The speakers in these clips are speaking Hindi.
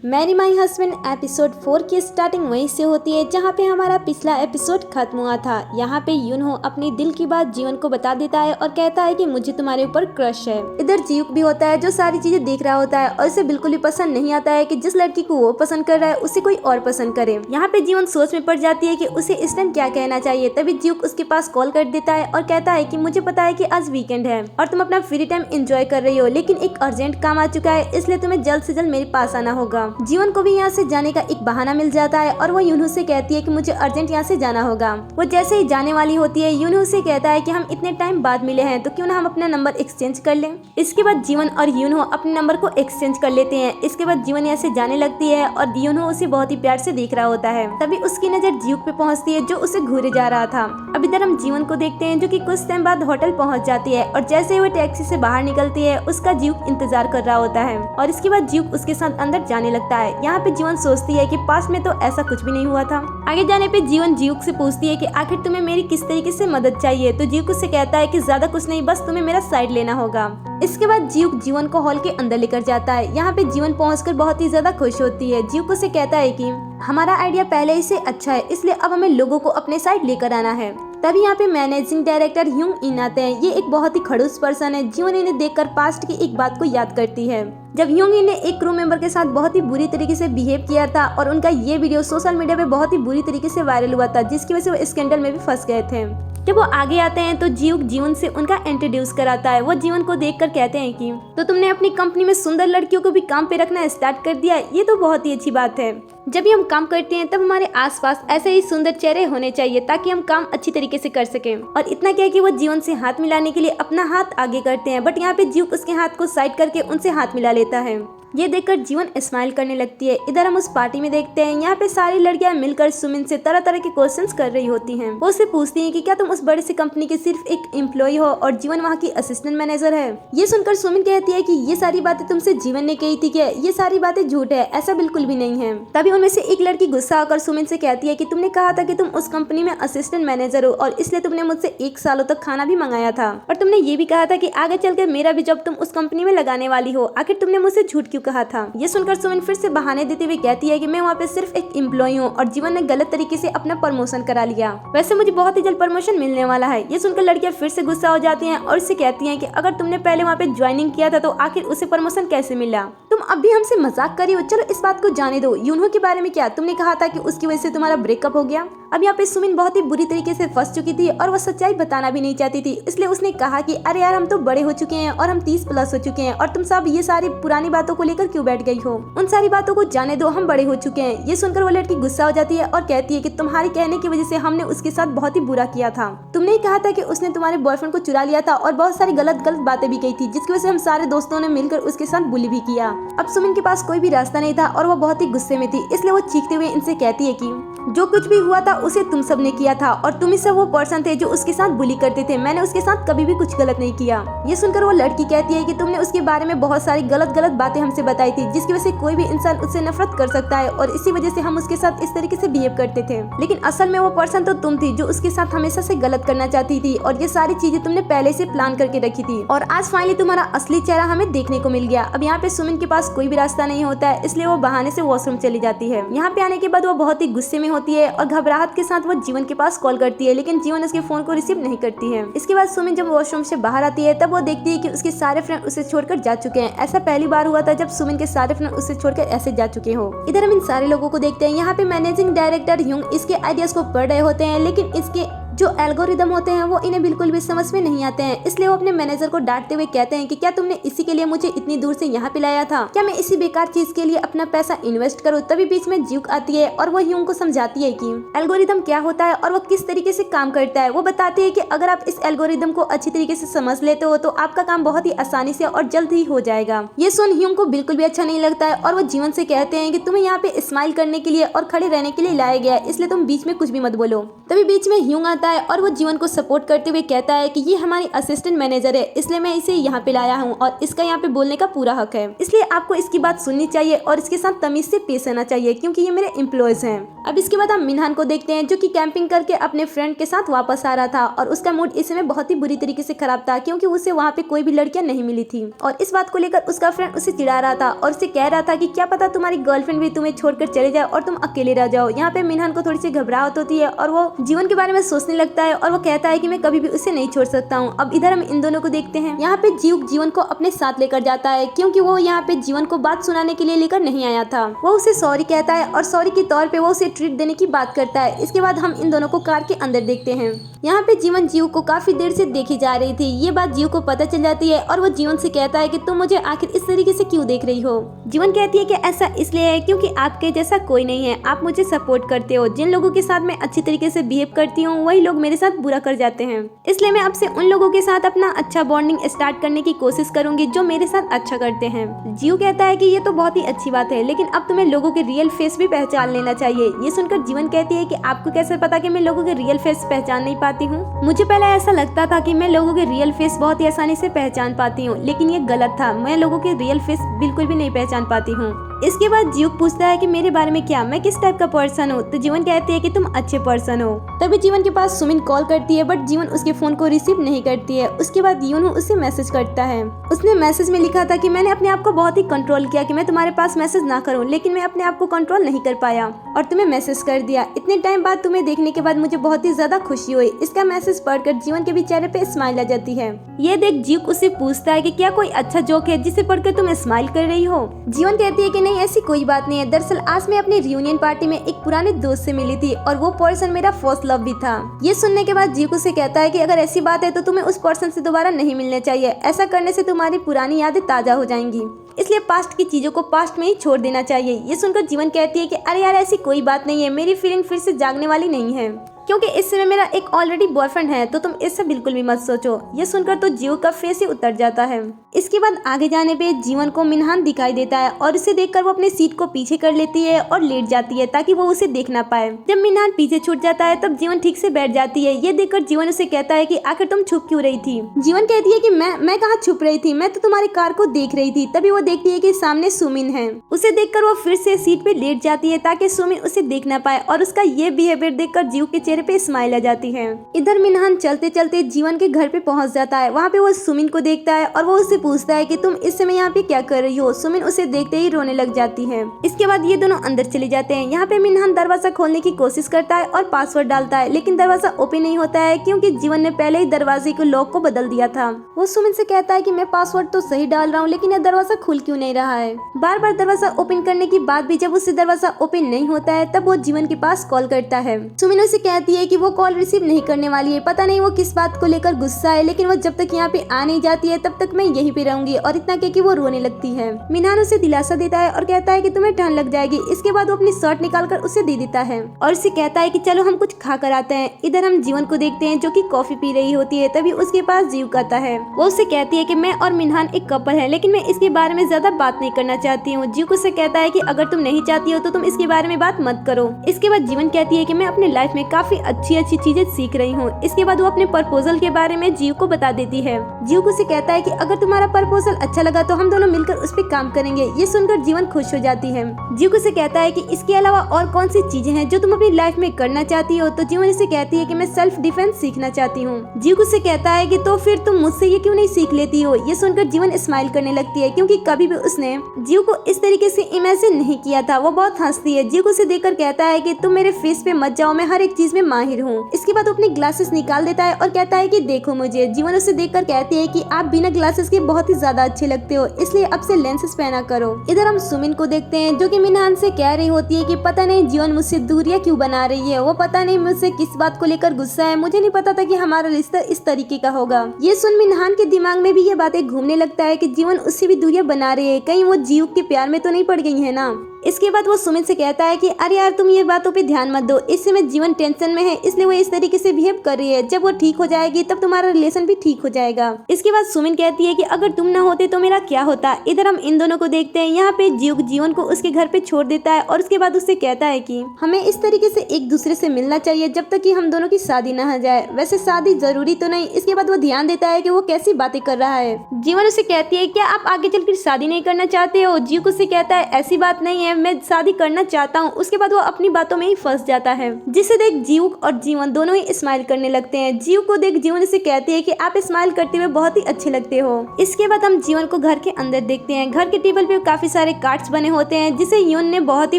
मैरी माई हस्बैंड एपिसोड 4 की स्टार्टिंग वहीं से होती है जहाँ पे हमारा पिछला एपिसोड खत्म हुआ था। यहाँ पे यूनहो अपनी दिल की बात जीवन को बता देता है और कहता है कि मुझे तुम्हारे ऊपर क्रश है। इधर जियुक भी होता है जो सारी चीजें देख रहा होता है और इसे बिल्कुल भी पसंद नहीं आता है कि जिस लड़की को वो पसंद कर रहा है उसे कोई और पसंद करे। यहाँ पे जीवन सोच में पड़ जाती है कि उसे इस टाइम क्या कहना चाहिए। तभी जियुक उसके पास कॉल कर देता है और कहता है कि मुझे पता है कि आज वीकेंड है और तुम अपना फ्री टाइम एंजॉय कर रही हो, लेकिन एक अर्जेंट काम आ चुका है, इसलिए तुम्हें जल्द से जल्द मेरे पास आना होगा। जीवन को भी यहाँ से जाने का एक बहाना मिल जाता है और वो यूनहो से कहती है कि मुझे अर्जेंट यहाँ से जाना होगा। वो जैसे ही जाने वाली होती है यूनहो से कहता है कि हम इतने टाइम बाद मिले हैं तो क्यों ना हम अपना नंबर एक्सचेंज कर लें। इसके बाद जीवन और यूनहो अपने नंबर को एक्सचेंज कर लेते हैं। इसके बाद जीवन यहाँ से जाने लगती है और यूनहो उसे बहुत ही प्यार से देख रहा होता है। तभी उसकी नजर जियुक पे पहुँचती है जो उसे घूरे जा रहा था। अब इधर हम जीवन को देखते हैं जो कि कुछ टाइम बाद होटल पहुँच जाती है और जैसे ही वो टैक्सी से बाहर निकलती है उसका जियुक इंतजार कर रहा होता है और इसके बाद जियुक उसके साथ अंदर जाने लगता है। यहाँ पे जीवन सोचती है कि पास में तो ऐसा कुछ भी नहीं हुआ था। आगे जाने पे जीवन जियुक से पूछती है कि आखिर तुम्हें मेरी किस तरीके से मदद चाहिए, तो जियुक उससे कहता है कि ज्यादा कुछ नहीं, बस तुम्हें मेरा साइड लेना होगा। इसके बाद जियुक जीवन को हॉल के अंदर लेकर जाता है। यहाँ पे जीवन पहुंचकर बहुत ही ज्यादा खुश होती है। जियुक उसे कहता है कि हमारा आइडिया पहले ही से अच्छा है, इसलिए अब हमें लोगों को अपने साइड लेकर आना है। तभी यहाँ पे मैनेजिंग डायरेक्टर ह्यूंग इन आते हैं। ये एक बहुत ही खड़ूस पर्सन है। जीवन इन्हें देखकर पास्ट की एक बात को याद करती है जब ह्यूंग इन ने एक क्रू मेंबर के साथ बहुत ही बुरी तरीके से बिहेव किया था और उनका ये वीडियो सोशल मीडिया पे बहुत ही बुरी तरीके से वायरल हुआ था, जिसकी वजह से वो स्कैंडल में भी फंस गए थे। जब वो आगे आते हैं तो जियुक जीवन से उनका इंट्रोड्यूस कराता है। वो जीवन को देखकर कहते हैं कि तो तुमने अपनी कंपनी में सुंदर लड़कियों को भी काम पे रखना स्टार्ट कर दिया, ये तो बहुत ही अच्छी बात है। जब भी हम काम करते हैं तब हमारे आसपास ऐसे ही सुंदर चेहरे होने चाहिए ताकि हम काम अच्छी तरीके से कर सकें। और इतना क्या कि वो जीवन से हाथ मिलाने के लिए अपना हाथ आगे करते हैं, बट यहाँ पे जियुक उसके हाथ को साइड करके उनसे हाथ मिला लेता है। ये देखकर जीवन स्माइल करने लगती है। इधर हम उस पार्टी में देखते हैं यहाँ पे सारी लड़कियां मिलकर सुमिन से तरह तरह के क्वेश्चंस कर रही होती हैं। वो उससे पूछती हैं कि क्या तुम उस बड़ी सी कंपनी की सिर्फ एक एम्प्लॉय हो और जीवन वहाँ की असिस्टेंट मैनेजर है। ये सुनकर सुमिन कहती है कि ये सारी बातें तुमसे जीवन ने कही थी क्या, ये सारी बातें झूठ है, ऐसा बिल्कुल भी नहीं है। तभी उनमें से एक लड़की गुस्सा होकर सुमिन से कहती है कि तुमने कहा था कि तुम उस कंपनी में असिस्टेंट मैनेजर हो और इसलिए तुमने मुझसे 1 सालों तक खाना भी मंगाया था, और तुमने ये भी कहा था कि आगे चलकर मेरा भी जॉब तुम उस कंपनी में लगाने वाली हो। आखिर तुमने मुझसे झूठ क्यों कहा था। ये सुनकर सुमिन फिर से बहाने देते हुए कहती है कि मैं वहाँ पे सिर्फ एक एम्प्लॉय हूँ और जीवन ने गलत तरीके से अपना प्रमोशन करा लिया, वैसे मुझे बहुत ही जल्द प्रमोशन मिलने वाला है। ये सुनकर लड़कियां फिर से गुस्सा हो जाती हैं और उससे कहती हैं कि अगर तुमने पहले वहाँ पे ज्वाइनिंग किया था तो आखिर उसे प्रमोशन कैसे मिला। तुम अब भी हमसे मजाक करी हो, चलो इस बात को जाने दो। यूनहो के बारे में क्या, तुमने कहा था कि उसकी वजह से तुम्हारा ब्रेकअप हो गया। अब यहाँ पे सुमिन बहुत ही बुरी तरीके से फंस चुकी थी और वो सच्चाई बताना भी नहीं चाहती थी, इसलिए उसने कहा कि अरे यार हम तो बड़े हो चुके हैं और हम 30+ हो चुके हैं और तुम सब ये सारी पुरानी बातों को लेकर क्यों बैठ गई हो, उन सारी बातों को जाने दो, हम बड़े हो चुके हैं। ये सुनकर वो लड़की गुस्सा हो जाती है और कहती है कि तुम्हारे कहने की वजह से हमने उसके साथ बहुत ही बुरा किया था। तुमने ही कहा था कि उसने तुम्हारे बॉयफ्रेंड को चुरा लिया था और बहुत सारी गलत बातें भी कही थी, जिसकी वजह से हम सारे दोस्तों ने मिलकर उसके साथ बुली भी किया। अब सुमिन के पास कोई भी रास्ता नहीं था और वो बहुत ही गुस्से में थी, इसलिए वो चीखते हुए इनसे कहती है कि जो कुछ भी हुआ था उसे तुम सब ने किया था और तुम ही सब वो पर्सन थे जो उसके साथ बुली करते थे, मैंने उसके साथ कभी भी कुछ गलत नहीं किया। ये सुनकर वो लड़की कहती है कि तुमने उसके बारे में बहुत सारी गलत बातें हमसे बताई थी, जिसकी वजह से कोई भी इंसान उससे नफरत कर सकता है और इसी वजह से हम उसके साथ इस तरीके से बिहेव करते थे, लेकिन असल में वो पर्सन तो तुम थी जो उसके साथ हमेशा से गलत करना चाहती थी और ये सारी चीजें तुमने पहले से प्लान करके रखी थी और आज फाइनली तुम्हारा असली चेहरा हमें देखने को मिल गया। अब यहाँ पे सुमिन के पास कोई भी रास्ता नहीं होता है, इसलिए वो बहाने से वॉशरूम चली जाती है। यहाँ पे आने के बाद वो बहुत ही गुस्से में होती है और घबराहट के साथ वो जीवन के पास कॉल करती है, लेकिन जीवन उसके फोन को रिसीव नहीं करती है। इसके बाद सुमिन जब वॉशरूम से बाहर आती है तब वो देखती है कि उसके सारे फ्रेंड उसे छोड़कर जा चुके हैं। ऐसा पहली बार हुआ था जब सुमिन के सारे फ्रेंड उसे छोड़कर ऐसे जा चुके हो। इधर हम इन सारे लोगों को देखते हैं। यहाँ पे मैनेजिंग डायरेक्टर ह्यूंग इसके आइडियाज को पढ़ रहे होते हैं, लेकिन इसके जो एल्गोरिदम होते हैं वो इन्हें बिल्कुल भी समझ में नहीं आते हैं, इसलिए वो अपने मैनेजर को डांटते हुए कहते हैं कि क्या तुमने इसी के लिए मुझे इतनी दूर से यहाँ पे लाया था, क्या मैं इसी बेकार चीज के लिए अपना पैसा इन्वेस्ट करूँ। तभी बीच में जियुक आती है और वो ह्यूंग को समझाती है कि एल्गोरिदम क्या होता है और वो किस तरीके से काम करता है। वो बताती है कि अगर आप इस एल्गोरिदम को अच्छी तरीके से समझ लेते हो तो आपका काम बहुत ही आसानी से और जल्द ही हो जाएगा। ये सुन ह्यूंग को बिल्कुल भी अच्छा नहीं लगता है और वो जीवन से कहते हैं कि तुम्हें यहाँ पे स्माइल करने के लिए और खड़े रहने के लिए लाया गया है, इसलिए तुम बीच में कुछ भी मत बोलो। तभी बीच में ह्यूंग आता है और वो जीवन को सपोर्ट करते हुए कहता है कि ये हमारी असिस्टेंट मैनेजर है, इसलिए मैं इसे यहाँ पे लाया हूँ और इसका यहाँ पे बोलने का पूरा हक है, इसलिए आपको इसकी बात सुननी चाहिए और इसके साथ तमीज से पेश आना चाहिए क्योंकि ये मेरे एम्प्लॉयज हैं। अब इसके बाद हम मिनहान को देखते हैं जो कि कैंपिंग करके अपने फ्रेंड के साथ वापस आ रहा था और उसका मूड इस समय बहुत ही बुरी तरीके से खराब था क्योंकि उसे वहाँ पे कोई भी लड़कियां नहीं मिली थी और इस बात को लेकर उसका फ्रेंड उसे चिढ़ा रहा था और उसे कह रहा था कि क्या पता तुम्हारी गर्लफ्रेंड भी तुम्हें छोड़कर चले जाए और तुम अकेले रह जाओ। यहाँ पे मिनहान को थोड़ी सी घबराहट होती है और वो जीवन के बारे में सोचने लगता है और वो कहता है कि मैं कभी भी उसे नहीं छोड़ सकता हूँ। अब इधर हम इन दोनों को देखते हैं। यहाँ पे जीवन को अपने साथ लेकर जाता है क्योंकि वो यहाँ पे जीवन को बात सुनाने के लिए लेकर नहीं आया था। वो उसे सॉरी कहता है और सॉरी के तौर पे वो उसे ट्रीट देने की बात करता है। इसके बाद हम इन दोनों को कार के अंदर देखते हैं। यहाँ पे जीव को काफी देर से देखी जा रही थी। ये बात जीव को पता चल जाती है और वो जीवन से कहता है कि तुम मुझे आखिर इस तरीके से क्यों देख रही हो। जीवन कहती है कि ऐसा इसलिए है क्योंकि आपके जैसा कोई नहीं है, आप मुझे सपोर्ट करते हो। जिन लोगों के साथ मैं अच्छी तरीके से बिहेव करती हूँ वही लोग मेरे साथ बुरा कर जाते हैं, इसलिए मैं अब से उन लोगों के साथ अपना अच्छा बॉन्डिंग स्टार्ट करने की कोशिश करूंगी जो मेरे साथ अच्छा करते हैं। जीव कहता है कि ये तो बहुत ही अच्छी बात है, लेकिन अब तुम्हें लोगों के रियल फेस भी पहचान लेना चाहिए। ये सुनकर जीवन कहती है कि आपको कैसे पता कि मैं लोगों के रियल फेस पहचान नहीं पाती हूँ। मुझे पहले ऐसा लगता था कि मैं लोगों के रियल फेस बहुत ही आसानी से पहचान पाती हूँ, लेकिन ये गलत था। मैं लोगों के रियल फेस बिल्कुल भी नहीं पहचान पाती हूँ। इसके बाद जीव पूछता है कि मेरे बारे में क्या, मैं किस टाइप का पर्सन हूँ। तो जीवन कहती है कि तुम अच्छे पर्सन हो। तभी जीवन के पास सुमिन कॉल करती है बट जीवन उसके फोन को रिसीव नहीं करती है। उसके बाद यूनू उससे मैसेज करता है। उसने मैसेज में लिखा था कि मैंने अपने आप को बहुत ही कंट्रोल किया कि मैं तुम्हारे पास मैसेज ना करूं, लेकिन मैं अपने आप को कंट्रोल नहीं कर पाया और तुम्हें मैसेज कर दिया। इतने टाइम बाद तुम्हें देखने के बाद मुझे बहुत ही ज्यादा खुशी हुई। इसका मैसेज पढ़कर जीवन के भी चेहरे पे स्माइल आ जाती है। ये देख जीव उससे पूछता है कि क्या कोई अच्छा जोक है जिसे पढ़कर तुम स्माइल कर रही हो। जीवन कहती है कि नहीं, ऐसी कोई बात नहीं है। दरअसल आज मैं अपनी रियूनियन पार्टी में एक पुराने दोस्त से मिली थी और वो पर्सन मेरा फर्स्ट लव भी था। ये सुनने के बाद जीव से कहता है कि अगर ऐसी बात है तो तुम्हें उस पर्सन से दोबारा नहीं मिलना चाहिए। ऐसा करने से तुम्हारी पुरानी यादें ताजा हो जाएंगी, इसलिए पास्ट की चीजों को पास्ट में ही छोड़ देना चाहिए। ये सुनकर जीवन कहती है कि अरे यार ऐसी कोई बात नहीं है, मेरी फीलिंग फिर से जागने वाली नहीं है क्योंकि इस समय मेरा एक ऑलरेडी बॉयफ्रेंड है, तो तुम इससे बिल्कुल भी मत सोचो। ये सुनकर तो जीव का फेस ही उतर जाता है। इसके बाद आगे जाने पे जीवन को मिनहान दिखाई देता है और उसे देखकर वो अपने सीट को पीछे कर लेती है और लेट जाती है ताकि वो उसे देख ना पाए। जब मिनहान पीछे छूट जाता है तब जीवन ठीक से बैठ जाती है। ये देखकर जीवन उसे कहता है कि आखिर तुम छुप क्यों रही थी। जीवन कहती है कि मैं कहाँ छुप रही थी, मैं तो तुम्हारी कार को देख रही थी। तभी वो देखती है कि सामने सुमिन है। उसे देखकर वो फिर से सीट पे लेट जाती है ताकि सुमिन उसे देख ना पाए और उसका ये बिहेवियर देखकर जीव के चेहरे पे स्माइल आ जाती है। इधर मिनहान चलते चलते जीवन के घर पे पहुंच जाता है। वहाँ पे वो सुमिन को देखता है और वो उससे पूछता है कि तुम इस समय यहाँ पे क्या कर रही हो। सुमिन उसे देखते ही रोने लग जाती है। इसके बाद ये दोनों अंदर चले जाते हैं। यहाँ पे मिनहान दरवाजा खोलने की कोशिश करता है और पासवर्ड डालता है, लेकिन दरवाजा ओपन नहीं होता है क्योंकि जीवन ने पहले ही दरवाजे के लॉक को बदल दिया था। वो सुमिन से कहता है कि मैं पासवर्ड तो सही डाल रहा हूँ, लेकिन यह दरवाजा खुल क्यों नहीं रहा है। बार बार दरवाजा ओपन करने के बाद भी जब उससे दरवाजा ओपन नहीं होता है तब वो जीवन के पास कॉल करता है। सुमिन उसे कहती है कि वो कॉल रिसीव नहीं करने वाली है। पता नहीं वो किस बात को लेकर गुस्सा है, लेकिन वो जब तक यहाँ पे आ नहीं जाती है तब तक मैं यहीं पे रहूंगी। और इतना कह के वो रोने लगती है। मिनहान उसे दिलासा देता है और कहता है कि तुम्हें ठंड लग जाएगी। इसके बाद वो अपनी शर्ट निकालकर उसे दे देता है और उसे कहता है कि चलो हम कुछ खा कर आते हैं। इधर हम जीवन को देखते हैं जो कि कॉफी पी रही होती है। तभी उसके पास जीव आता है। वो उससे कहती है कि मैं और मिनहान एक कपल है, लेकिन मैं इसके बारे में ज्यादा बात नहीं करना चाहती हूँ। जीव उससे कहता है कि अगर तुम नहीं चाहती हो तो तुम इसके बारे में बात मत करो। इसके बाद जीवन कहती है कि मैं अपने लाइफ में काफी अच्छी चीजें सीख रही हूँ। इसके बाद वो अपने प्रपोजल के बारे में जीव को बता देती है। जीव उसे कहता है कि अगर तुम्हारा प्रपोजल अच्छा लगा तो हम दोनों मिलकर उस पे काम करेंगे। ये सुनकर जीवन खुश हो जाती है। जीव उसे कहता है कि इसके अलावा और कौन सी चीजें हैं जो तुम अपनी लाइफ में करना चाहती हो। तो जीवन उसे कहती है कि मैं सेल्फ डिफेंस सीखना चाहती हूँ। जीव उसे कहता है कि तो फिर तुम मुझसे ये क्यों नहीं सीख लेती हो। ये सुनकर जीवन स्माइल करने लगती है क्योंकि कभी भी उसने जीव को इस तरीके से इमेजिन नहीं किया था। वो बहुत हंसती है। जीव उसे देखकर कहता है कि तुम मेरे फेस पे मत जाओ, मैं हर एक चीज में माहिर हूँ। इसके बाद अपने ग्लासेस निकाल देता है और कहता है कि देखो मुझे। जीवन उसे देखकर कहती है कि आप बिना ग्लासेस के बहुत ही ज्यादा अच्छे लगते हो, इसलिए अब से लेंसेस पहना करो। इधर हम सुमिन को देखते हैं जो कि मिनहान से कह रही होती है कि पता नहीं जीवन मुझसे दूरियां क्यों बना रही है। वो पता नहीं मुझसे किस बात को लेकर गुस्सा है। मुझे नहीं पता था कि हमारा रिश्ता इस तरीके का होगा। ये सुन मिनहान के दिमाग में भी ये बातें घूमने लगता है कि जीवन उससे भी दूरियां बना रही है। कहीं वो जीव के प्यार में तो नहीं पड़ गई है ना। इसके बाद वो सुमिन से कहता है कि अरे यार तुम ये बातों पे ध्यान मत दो, इस समय जीवन टेंशन में है इसलिए वो इस तरीके से बिहेव कर रही है। जब वो ठीक हो जाएगी तब तुम्हारा रिलेशन भी ठीक हो जाएगा। इसके बाद सुमिन कहती है कि अगर तुम ना होते तो मेरा क्या होता। इधर हम इन दोनों को देखते हैं। यहाँ पे जीवन को उसके घर पे छोड़ देता है और उसके बाद उससे कहता है कि हमें इस तरीके से एक दूसरे से मिलना चाहिए जब तक कि हम दोनों की शादी ना हो जाए। वैसे शादी जरूरी तो नहीं। इसके बाद वो ध्यान देता है कि वो कैसी बातें कर रहा है। जीवन उसे कहती है क्या आप आगे चलकर शादी नहीं करना चाहते हो। जीव उससे कहता है ऐसी बात नहीं है, मैं शादी करना चाहता हूँ। उसके बाद वो अपनी बातों में ही फंस जाता है, जिसे देख जीव और जीवन दोनों ही स्माइल करने लगते हैं। जीव को देख जीवन उसे कहती है कि आप स्माइल करते हुए बहुत ही अच्छे लगते हो। इसके बाद हम जीवन को घर के अंदर देखते हैं। घर के टेबल पे काफी सारे कार्ड्स बने होते हैं जिसे यून ने बहुत ही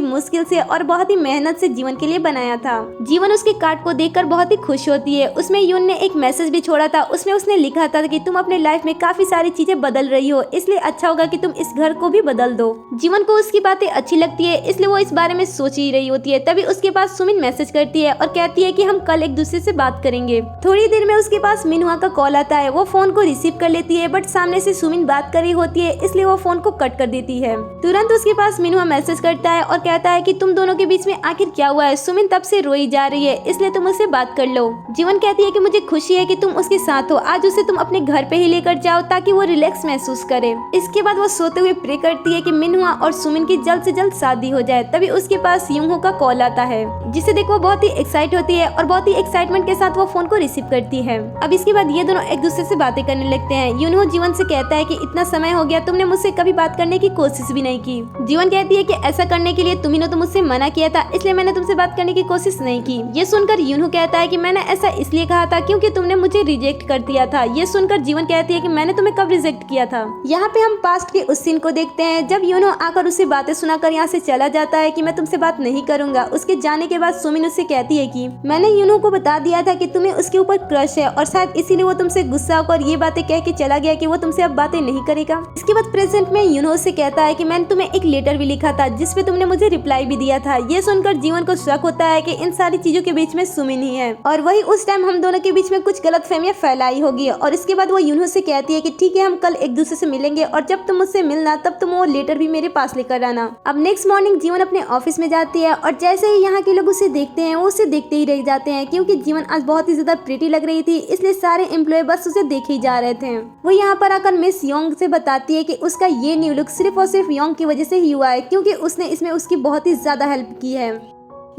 मुश्किल से और बहुत ही मेहनत से जीवन के लिए बनाया था। जीवन उसके कार्ड को देखकर बहुत ही खुश होती है। उसमें यून ने एक मैसेज भी छोड़ा था। उसमें उसने लिखा था कि तुम अपने लाइफ में काफी सारी चीजें बदल रही हो, इसलिए अच्छा होगा कि तुम इस घर को भी बदल दो। जीवन को उसकी बातें अच्छी लगती है इसलिए वो इस बारे में सोच ही रही होती है। तभी उसके पास सुमिन मैसेज करती है और कहती है कि हम कल एक दूसरे से बात करेंगे। थोड़ी देर में उसके पास मिनहुआ का कॉल आता है। वो फोन को रिसीव कर लेती है बट सामने से सुमिन बात कर रही होती है इसलिए वो फोन को कट कर देती है। तुरंत उसके पास मिनहुआ मैसेज करता है और कहता है कि तुम दोनों के बीच में आखिर क्या हुआ है। सुमिन तब से रोई जा रही है इसलिए तुम उससे बात कर लो। जीवन कहती है कि मुझे खुशी है कि तुम उसके साथ हो। आज उसे तुम अपने घर पे ही लेकर जाओ ताकि वो रिलैक्स महसूस करे। इसके बाद वो सोते हुए प्रे करती है कि मिनहुआ और सुमिन की जल्द से जल्द शादी हो जाए। तभी उसके पास यूनहो का कॉल आता है जिसे देख वो बहुत ही एक्साइट होती है और बहुत ही एक्साइटमेंट के साथ वो फोन को रिसीव करती है। अब इसके बाद ये दोनों एक दूसरे से बातें करने लगते हैं। यूनहो जीवन से कहता है कि इतना समय हो गया तुमने मुझसे कभी बात करने की कोशिश भी नहीं की। जीवन कहती है कि ऐसा करने के लिए तुम ही ने तो मुझसे मना किया था इसलिए मैंने तुमसे बात करने की कोशिश नहीं की। ये सुनकर यूनहो कहता है कि मैंने ऐसा इसलिए कहा था क्योंकि तुमने मुझे रिजेक्ट कर दिया था। ये सुनकर जीवन कहती है कि मैंने तुम्हें कब रिजेक्ट किया था। यहाँ पे हम पास्ट के उस सीन को देखते हैं जब यूनहो आकर उसे बातें सुनाकर यहाँ से चला जाता है कि मैं तुमसे बात नहीं करूंगा। उसके जाने के बाद सुमिन उससे कहती है कि मैंने यूनहो को बता दिया था कि तुम्हें उसके ऊपर क्रश है और शायद इसीलिए वो तुमसे गुस्सा होकर ये बातें कह के चला गया कि वो तुमसे अब बातें नहीं करेगा। इसके बाद प्रेजेंट में यूनहो से कहता है कि मैंने तुम्हें एक लेटर भी लिखा था जिसपे तुमने मुझे रिप्लाई भी दिया था। ये सुनकर जीवन को शक होता है कि इन सारी चीजों के बीच में सुमिन ही है और वही उस टाइम हम दोनों के बीच में कुछ गलतफहमियां फैलाई होगी। और इसके बाद वो यूनहो से कहती है कि ठीक है हम कल एक दूसरे से मिलेंगे और जब तुम मुझसे मिलना तब तुम वो लेटर भी मेरे पास लेकर आना। अब नेक्स्ट मॉर्निंग जीवन अपने ऑफिस में जाती है और जैसे ही यहाँ के लोग उसे देखते हैं वो उसे देखते ही रह जाते हैं क्योंकि जीवन आज बहुत ही ज्यादा प्रिटी लग रही थी इसलिए सारे एम्प्लॉय बस उसे देखे ही जा रहे थे। वो यहाँ पर आकर मिस योंग से बताती है कि उसका ये न्यू लुक सिर्फ और सिर्फ योंग की वजह से ही हुआ है क्योंकि उसने इसमें उसकी बहुत ही ज्यादा हेल्प की है।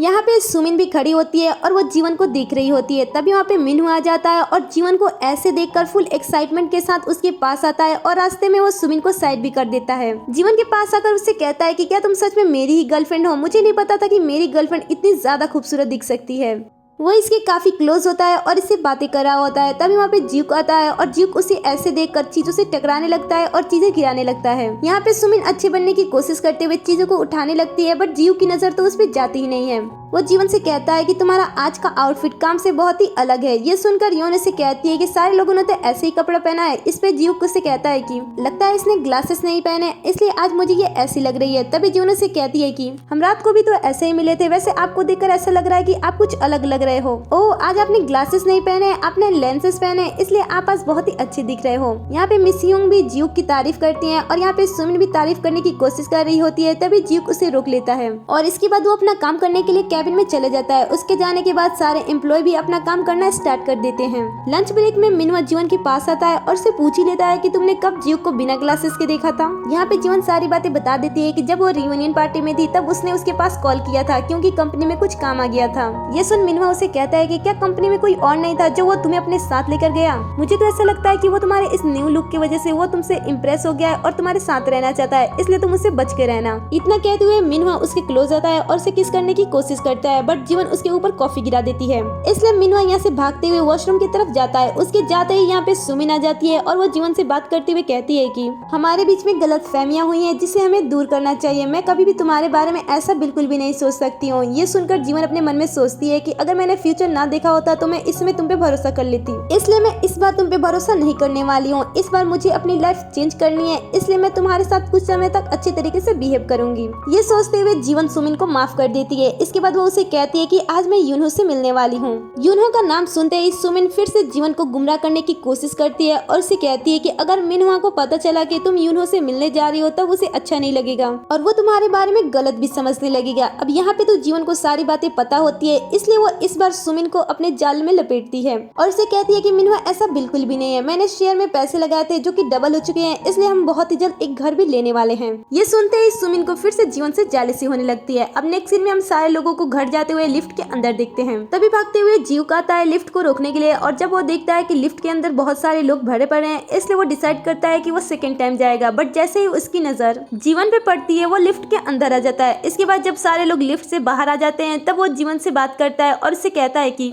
यहाँ पे सुमिन भी खड़ी होती है और वो जीवन को देख रही होती है। तभी वहाँ पे मिनहु आ जाता है और जीवन को ऐसे देखकर फुल एक्साइटमेंट के साथ उसके पास आता है और रास्ते में वो सुमिन को साइड भी कर देता है। जीवन के पास आकर उससे कहता है कि क्या तुम सच में मेरी ही गर्लफ्रेंड हो। मुझे नहीं पता था कि मेरी गर्लफ्रेंड इतनी ज्यादा खूबसूरत दिख सकती है। वो इसके काफी क्लोज होता है और इससे बातें कर रहा होता है। तभी वहाँ पे ज्यूक आता है और ज्यूक उसे ऐसे देखकर चीजों से टकराने लगता है और चीजें गिराने लगता है। यहाँ पे सुमिन अच्छे बनने की कोशिश करते हुए चीजों को उठाने लगती है बट ज्यूक की नजर तो उस पर जाती ही नहीं है। वो जीवन से कहता है कि तुम्हारा आज का आउटफिट काम से बहुत ही अलग है। ये सुनकर योन से कहती है कि सारे लोगों ने तो ऐसे ही कपड़ा पहना है। इस पे ज्यूक से कहता है कि लगता है इसने ग्लासेस नहीं पहने इसलिए आज मुझे ये ऐसी लग रही है। तभी जीवन से कहती है कि हम रात को भी तो ऐसे ही मिले थे, वैसे आपको देखकर ऐसा लग रहा है कि आप कुछ अलग लग रहे हो। ओह आज आपने ग्लासेस नहीं पहने, आपने लेंसेस पहने इसलिए आप आज बहुत ही अच्छे दिख रहे हो। यहाँ पे मिस योंग भी ज्यूक की तारीफ करती है और यहाँ पे सुमिन भी तारीफ करने की कोशिश कर रही होती है। तभी ज्यूक उसे रोक लेता है और इसके बाद वो अपना काम करने के लिए कैबिन में चले जाता है। उसके जाने के बाद सारे एम्प्लॉय भी अपना काम करना स्टार्ट कर देते हैं। लंच ब्रेक में मिनहुआ जीवन के पास आता है और उसे पूछ ही लेता है कि तुमने कब ज्यूक को बिना ग्लासेस के देखा था। यहाँ पे जीवन सारी बातें बता देती है कि जब वो रियूनियन पार्टी में थी तब उसने उसके पास कॉल किया था क्योंकि कंपनी में कुछ काम आ गया था। ये सुन मिनहुआ उसे कहता है कि क्या कंपनी में कोई और नहीं था जो वो तुम्हें अपने साथ लेकर गया। मुझे तो ऐसा लगता है कि वो तुम्हारे इस न्यू लुक की वजह से वो तुमसे इम्प्रेस हो गया है और तुम्हारे साथ रहना चाहता है, इसलिए तुम उससे बच के रहना। इतना कहते हुए मिनहुआ उसके क्लोज आता है और उसे किस करने की कोशिश करता है बट जीवन उसके ऊपर कॉफी गिरा देती है। इसलिए मिनहुआ यहाँ से भागते हुए वॉशरूम की तरफ जाता है। उसके जाते ही यहाँ पे सुमिन आ जाती है और वो जीवन से बात करते हुए कहती है कि हमारे बीच में गलतफहमियां हुई हैं जिसे हमें दूर करना चाहिए। मैं कभी भी तुम्हारे बारे में ऐसा बिल्कुल भी नहीं सोच सकती हूँ। ये सुनकर जीवन अपने मन में सोचती है कि अगर मैंने फ्यूचर ना देखा होता तो मैं इसमें तुम पे भरोसा कर लेती, इसलिए मैं इस बार तुम पे भरोसा नहीं करने वाली हूँ। इस बार मुझे अपनी लाइफ चेंज करनी है, इसलिए मैं तुम्हारे साथ कुछ समय तक अच्छे तरीके से बिहेव करूंगी। ये सोचते हुए जीवन सुमिन को माफ कर देती है। इसके बाद बाद वो उसे कहती है कि आज मैं यूनहो से मिलने वाली हूँ। यूनहो का नाम सुनते ही सुमिन फिर से जीवन को गुमराह करने की कोशिश करती है और उसे कहती है कि अगर मिनहुआ को पता चला कि तुम यूनहो से मिलने जा रही हो तब उसे अच्छा नहीं लगेगा और वो तुम्हारे बारे में गलत भी समझने लगेगा। अब यहाँ पे तो जीवन को सारी बातें पता होती है, इसलिए वो इस बार सुमिन को अपने जाल में लपेटती है और उसे कहती है कि मिनहुआ ऐसा बिल्कुल भी नहीं है, मैंने शेयर में पैसे लगाए थे जो कि डबल हो चुके हैं, इसलिए हम बहुत ही जल्द एक घर भी लेने वाले हैं। ये सुनते ही सुमिन को फिर से जीवन से जेलसी होने लगती है। अब नेक्स्ट सीन में हम सारे लोगों को घर जाते हुए लिफ्ट के अंदर देखते हैं। तभी भागते हुए जीव आता है लिफ्ट को रोकने के लिए और जब वो देखता है कि लिफ्ट के अंदर बहुत सारे लोग भरे पड़े हैं, इसलिए वो डिसाइड करता है कि वो सेकंड टाइम जाएगा। बट जैसे ही उसकी नजर जीवन पे पड़ती है वो लिफ्ट के अंदर आ जाता है। इसके बाद जब सारे लोग लिफ्ट से बाहर आ जाते हैं तब वो जीवन से बात करता है और उससे कहता है कि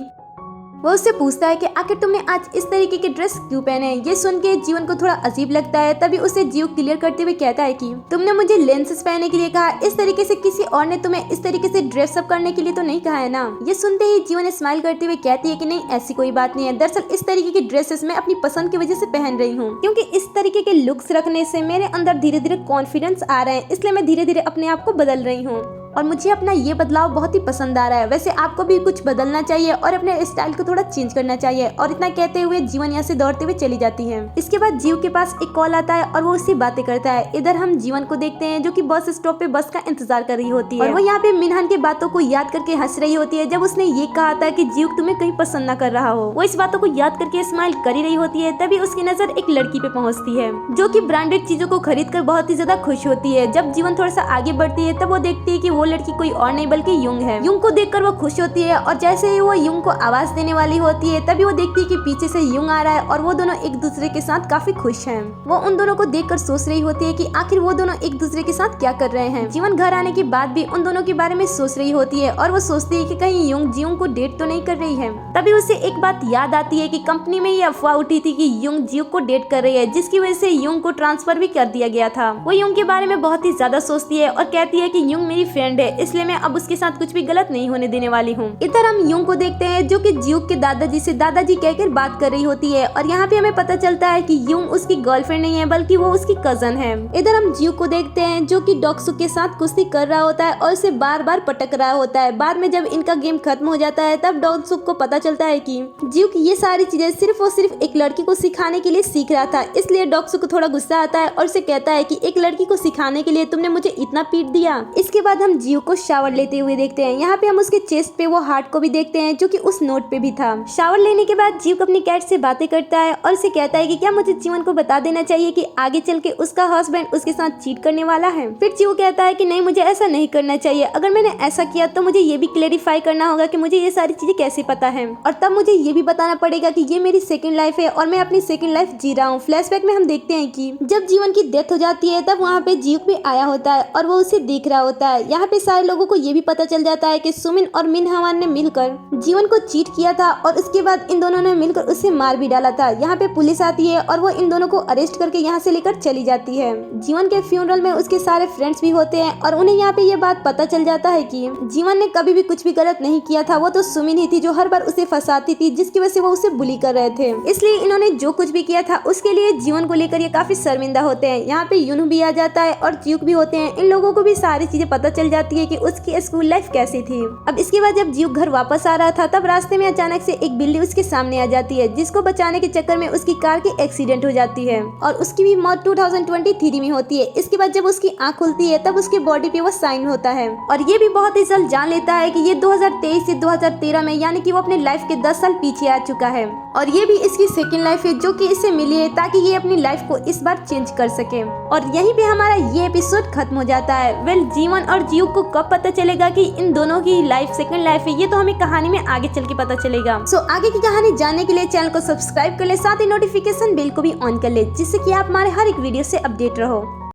वो उससे पूछता है कि आखिर तुमने आज इस तरीके की ड्रेस क्यों पहने। ये सुन के जीवन को थोड़ा अजीब लगता है। तभी उसे जीव क्लियर करते हुए कहता है कि तुमने मुझे लेंसेज पहनने के लिए कहा, इस तरीके से किसी और ने तुम्हें इस तरीके से ड्रेस अप करने के लिए तो नहीं कहा है ना। ये सुनते ही जीवन स्माइल करते हुए कहती है कि नहीं, ऐसी कोई बात नहीं है, दरअसल इस तरीके की ड्रेसेस मैं अपनी पसंद की वजह से पहन रही हूँ, क्योंकि इस तरीके के लुक्स रखने से मेरे अंदर धीरे धीरे कॉन्फिडेंस आ रहा है, इसलिए मैं धीरे धीरे अपने आप को बदल रही हूँ और मुझे अपना ये बदलाव बहुत ही पसंद आ रहा है। वैसे आपको भी कुछ बदलना चाहिए और अपने स्टाइल को थोड़ा चेंज करना चाहिए। और इतना कहते हुए जीवन यहाँ से दौड़ते हुए चली जाती है। इसके बाद जीव के पास एक कॉल आता है और वो उससे बातें करता है। इधर हम जीवन को देखते हैं जो कि बस स्टॉप पे बस का इंतजार कर रही होती है और वो यहाँ पे मिनहान की बातों को याद करके हंस रही होती है। जब उसने ये कहा था कि जीव तुम्हें कहीं पसंद न कर रहा हो, वो इस बातों को याद करके स्माइल कर ही रही होती है। तभी उसकी नजर एक लड़की पे पहुंचती है जो कि ब्रांडेड चीजों को खरीद कर बहुत ही ज्यादा खुश होती है। जब जीवन थोड़ा सा आगे बढ़ती है तब वो देखती है कि वो लड़की कोई और बल्कि युंग है। युंग को देखकर वो खुश होती है और जैसे ही वो युंग को आवाज देने वाली होती है तभी वो देखती है कि पीछे से युंग आ रहा है और वो दोनों एक दूसरे के साथ काफी खुश हैं। वो उन दोनों को देखकर सोच रही होती है कि आखिर वो दोनों एक दूसरे के साथ क्या कर रहे हैं। जीवन घर आने के बाद भी उन दोनों के बारे में सोच रही होती है और वो सोचती है कि कहीं युंग जीव को डेट तो नहीं कर रही है। तभी उसे एक बात याद आती है कि कंपनी में ये अफवाह उठी थी कि युंग जीव को डेट कर रही है, जिसकी वजह से युंग को ट्रांसफर भी कर दिया गया था। वो युंग के बारे में बहुत ही ज्यादा सोचती है और कहती है कि युंग मेरी फ्रेंड है, इसलिए मैं अब उसके साथ कुछ भी गलत नहीं होने देने वाली हूँ। इधर हम युंग को देखते हैं जो कि जीव के दादाजी से दादाजी कहकर बात कर रही होती है और यहाँ पे हमें पता चलता है कि युंग उसकी गर्लफ्रेंड नहीं है बल्कि वो उसकी कजन है। इधर हम जीव को देखते हैं जो कि डॉक्सुक के साथ कुश्ती कर रहा होता है और उसे बार बार पटक रहा होता है। बाद में जब इनका गेम खत्म हो जाता है तब डॉक्सुक को पता चलता है कि जीव की ये सारी चीजें सिर्फ और सिर्फ एक लड़की को सिखाने के लिए सीख रहा था। इसलिए डॉक्सुक को थोड़ा गुस्सा आता है और उसे कहता है कि एक लड़की को सिखाने के लिए तुमने मुझे इतना पीट दिया। इसके बाद हम जीव को शावर लेते हुए देखते हैं। यहाँ पे हम उसके चेस्ट पे वो हार्ट को भी देखते हैं जो कि उस नोट पे भी था। शावर लेने के बाद जीव अपनी कैट से बातें करता है और उसे कहता है कि क्या मुझे जीवन को बता देना चाहिए कि आगे चल के उसका हस्बैंड उसके साथ चीट करने वाला है। फिर जीव कहता है कि नहीं, मुझे ऐसा नहीं करना चाहिए, अगर मैंने ऐसा किया तो मुझे ये भी क्लेरिफाई करना होगा कि मुझे ये सारी चीजें कैसे पता है और तब मुझे ये भी बताना पड़ेगा कि ये मेरी सेकंड लाइफ है और मैं अपनी सेकंड लाइफ जी रहा हूँ। फ्लैशबैक में हम देखते हैं कि जब जीवन की डेथ हो जाती है तब वहाँ पे जीव भी आया होता है और वो उसे देख रहा होता है। यहाँ पे सारे लोगों को ये भी पता चल जाता है कि सुमिन और मिनहान ने मिलकर जीवन को चीट किया था और उसके बाद इन दोनों ने मिलकर उसे मार भी डाला था। यहाँ पे पुलिस आती है और वो इन दोनों को अरेस्ट करके यहाँ से लेकर चली जाती है। जीवन के फ्यूनरल में उसके सारे फ्रेंड्स भी होते हैं और उन्हें यहाँ पे ये बात पता चल जाता है कि जीवन ने कभी भी कुछ भी गलत नहीं किया था, वो तो सुमिन ही थी जो हर बार उसे फंसाती थी, जिसकी वजह से वो उसे बुली कर रहे थे। इसलिए इन्होंने जो कुछ भी किया था उसके लिए जीवन को लेकर ये काफी शर्मिंदा होते हैं। यहाँ पे यूनू भी आ जाता है और जीव भी होते हैं। इन लोगों को भी सारी चीजें पता चल जाती है कि उसकी स्कूल लाइफ कैसी थी। अब इसके बाद जब जीव घर वापस आ रहा था तब रास्ते में अचानक से एक बिल्ली उसके सामने आ जाती है, जिसको बचाने के चक्कर में उसकी कार की एक्सीडेंट हो जाती है और उसकी भी मौत 2023 में होती है। इसके बाद जब उसकी आंख खुलती है तब उसके बॉडी पे वो साइन होता है और ये भी बहुत ही जल्द जान लेता है कि ये 2023 से 2013 में, यानी कि वो अपने लाइफ के 10 साल पीछे आ चुका है और ये भी इसकी सेकंड लाइफ है जो कि इसे मिली है ताकि ये अपनी लाइफ को इस बार चेंज कर सके। और यहीं पे हमारा ये एपिसोड खत्म हो जाता है। वेल, जीवन और जीव को कब पता चलेगा कि इन दोनों की लाइफ सेकंड लाइफ है, ये तो हमें कहानी में आगे चल के पता चलेगा। सो आगे की कहानी जानने के लिए चैनल को सब्सक्राइब कर ले, साथ ही नोटिफिकेशन बेल को भी ऑन कर ले, जिससे कि आप हमारे हर एक वीडियो से अपडेट रहो।